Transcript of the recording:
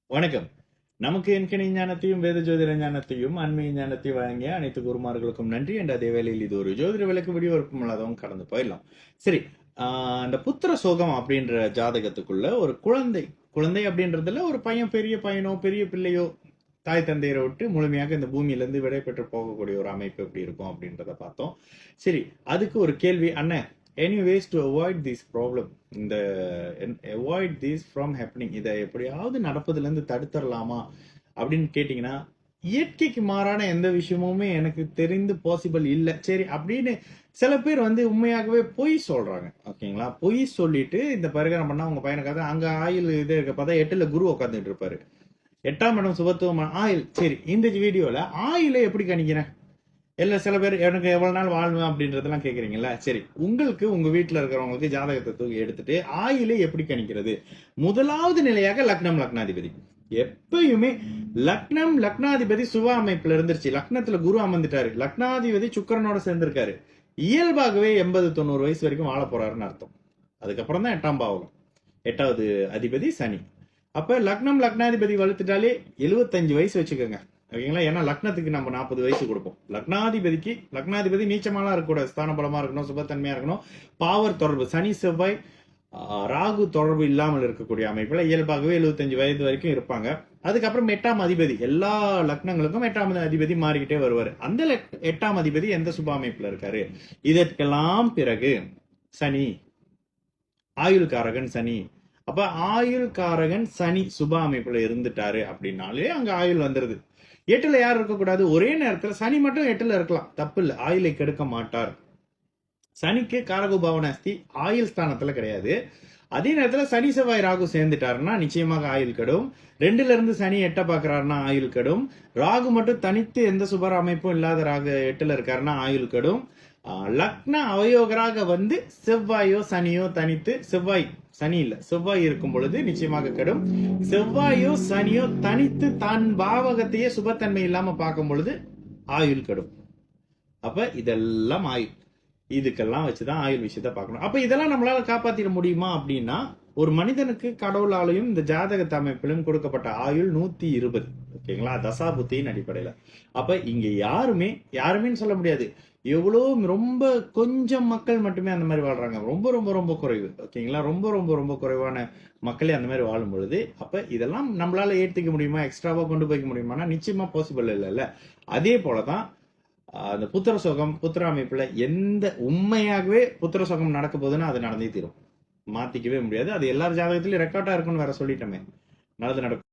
வணக்கம். நமக்கு எண்கணி ஞானத்தையும் வேத ஜோதிட ஞானத்தையும் ஆன்மீக ஞானத்தையும் வழங்கிய அனைத்து குருமார்களுக்கும் நன்றி. என்ற அதே வேளையில் இது ஒரு ஜோதிட விளக்கு வீடியோ விருப்பமில்லாதவங்க கடந்து போயிடலாம். சரி, இந்த புத்திர சோகம் அப்படின்ற ஜாதகத்துக்குள்ள ஒரு குழந்தை குழந்தை அப்படின்றதுல ஒரு பையன், பெரிய பையனோ பெரிய பிள்ளையோ தாய் தந்தையரை விட்டு முழுமையாக இந்த பூமியிலிருந்து விடை பெற்று போகக்கூடிய ஒரு அமைப்பு எப்படி இருக்கும் அப்படின்றத பார்த்தோம். சரி, அதுக்கு ஒரு கேள்வி, அண்ணன் anyways to avoid this problem, இந்த avoid this from happening, இதை எப்படியாவது நடப்பதுலேருந்து தடுத்துடலாமா அப்படின்னு கேட்டிங்கன்னா, இயற்கைக்கு மாறான எந்த விஷயமுமே எனக்கு தெரிந்து பாசிபிள் இல்லை. சரி அப்படின்னு சில பேர் உண்மையாகவே பொய் சொல்றாங்க. ஓகேங்களா? பொய் சொல்லிட்டு இந்த பரிகாரம் பண்ணா உங்க பையனுக்காக அங்க ஆயில் இது இருக்க பார்த்தா 8ல குரு உட்காந்துட்டு இருப்பாரு. 8ஆம் இடம் சுபத்துவமான ஆயில். சரி, இந்த வீடியோல ஆயிலை எப்படி கணிக்கிறேன்? இல்ல சில பேர் எனக்கு எவ்வளவு நாள் வாழ்வேன் அப்படின்றதெல்லாம் கேக்குறீங்கல்ல. சரி, உங்களுக்கு உங்க வீட்டுல இருக்கிறவங்களுக்கு ஜாதகத்தை தூக்கி எடுத்துட்டு ஆயிலை எப்படி கணிக்கிறது? முதலாவது நிலையாக லக்னம் லக்னாதிபதி. எப்பயுமே லக்னம் லக்னாதிபதி சுப அமைப்புல இருந்துருச்சு. லக்னத்துல குரு அமர்ந்துட்டாரு, லக்னாதிபதி சுக்கரனோட சேர்ந்திருக்காரு. இயல்பாகவே 80-90 வயசு வரைக்கும் வாழ போறாருன்னு அர்த்தம். அதுக்கப்புறம் தான் 8ஆம் பாவகம், 8வது அதிபதி சனி. அப்ப லக்னம் லக்னாதிபதி வளர்த்துட்டாலே 75 வயசு வச்சுக்கோங்க. ஓகேங்களா? ஏன்னா லக்னத்துக்கு நம்ம 40 வயசு கொடுப்போம். லக்னாதிபதி நீச்சமாலாம் இருக்கக்கூடாது, ஸ்தான பலமா இருக்கணும், சுபத்தன்மையா இருக்கணும். பாவர் தொடர்பு சனி செவ்வாய் ராகு தொடர்பு இல்லாமல் இருக்கக்கூடிய அமைப்புல இயல்பாகவே 75 வயது வரைக்கும் இருப்பாங்க. அதுக்கப்புறம் 8ஆம் அதிபதி, எல்லா லக்னங்களுக்கும் 8ஆம் அதிபதி மாறிக்கிட்டே வருவார். அந்த 8ஆம் அதிபதி எந்த சுப அமைப்புல இருக்காரு? இதற்கெல்லாம் பிறகு சனி, ஆயுள்காரகன் சனி. அப்ப ஆயுள்காரகன் சனி சுப அமைப்புல இருந்துட்டாரு அப்படின்னாலே அங்க ஆயுள் வந்துருது. 8ல யார் இருக்கக்கூடாது? ஒரே நேரத்தில் சனி மட்டும் 8ல இருக்கலாம், தப்பு இல்லை, ஆயுளை கெடுக்க மாட்டார். சனிக்கு காரகு பவனாஸ்தி ஆயுள் ஸ்தானத்துல கிடையாது. அதே நேரத்தில் சனி செவ்வாய் ராகு சேர்ந்துட்டாருன்னா நிச்சயமாக ஆயுள் கெடும். 2ல இருந்து சனி 8 பாக்குறாருன்னா ஆயுள் கெடும். ராகு மட்டும் தனித்து எந்த சுபர அமைப்பும் இல்லாத ராகு 8ல இருக்காருன்னா ஆயுள் கெடும். லக்ன அவயோகராக செவ்வாயோ சனியோ தனித்து, சனி இல்ல செவ்வாய் இருக்கும் பொழுது நிச்சயமாக கெடும். செவ்வாயோ சனியோ தனித்து தான் பாவகத்தையே சுபத்தன்மை இல்லாம பார்க்கும் பொழுது ஆயுள் கெடும். அப்ப இதெல்லாம் ஆயுள், இதுக்கெல்லாம் வச்சுதான் ஆயுள் விஷயத்த பார்க்கணும். அப்ப இதெல்லாம் நம்மளால காப்பாத்திட முடியுமா அப்படின்னா, ஒரு மனிதனுக்கு கடவுளாலையும் இந்த ஜாதகத்து அமைப்பிலும் கொடுக்கப்பட்ட ஆயுள் 120. ஓகேங்களா? தசாபுத்தியின் அடிப்படையில. அப்ப இங்க யாருமே சொல்ல முடியாது. எவ்வளோ ரொம்ப கொஞ்சம் மக்கள் மட்டுமே அந்த மாதிரி வாழ்றாங்க. ரொம்ப ரொம்ப ரொம்ப குறைவு. ஓகேங்களா? ரொம்ப ரொம்ப ரொம்ப குறைவான மக்களே அந்த மாதிரி வாழும் பொழுது, அப்ப இதெல்லாம் நம்மளால ஏற்றுக்க முடியுமா, எக்ஸ்ட்ராவா கொண்டு போய்க்க முடியுமானா நிச்சயமா பாசிபிள் இல்லைல்ல. அதே போலதான் அந்த புத்திர சோகம், புத்திர அமைப்புல எந்த உண்மையாகவே புத்திர சோகம் நடக்க போகுதுன்னா அது நடந்தே தீரும், மாத்திக்கவே முடியாது. அது எல்லார் ஜாதகத்திலயும் ரெக்கார்டா இருக்குன்னு வேற சொல்லிட்டோமே, நடக்கும்.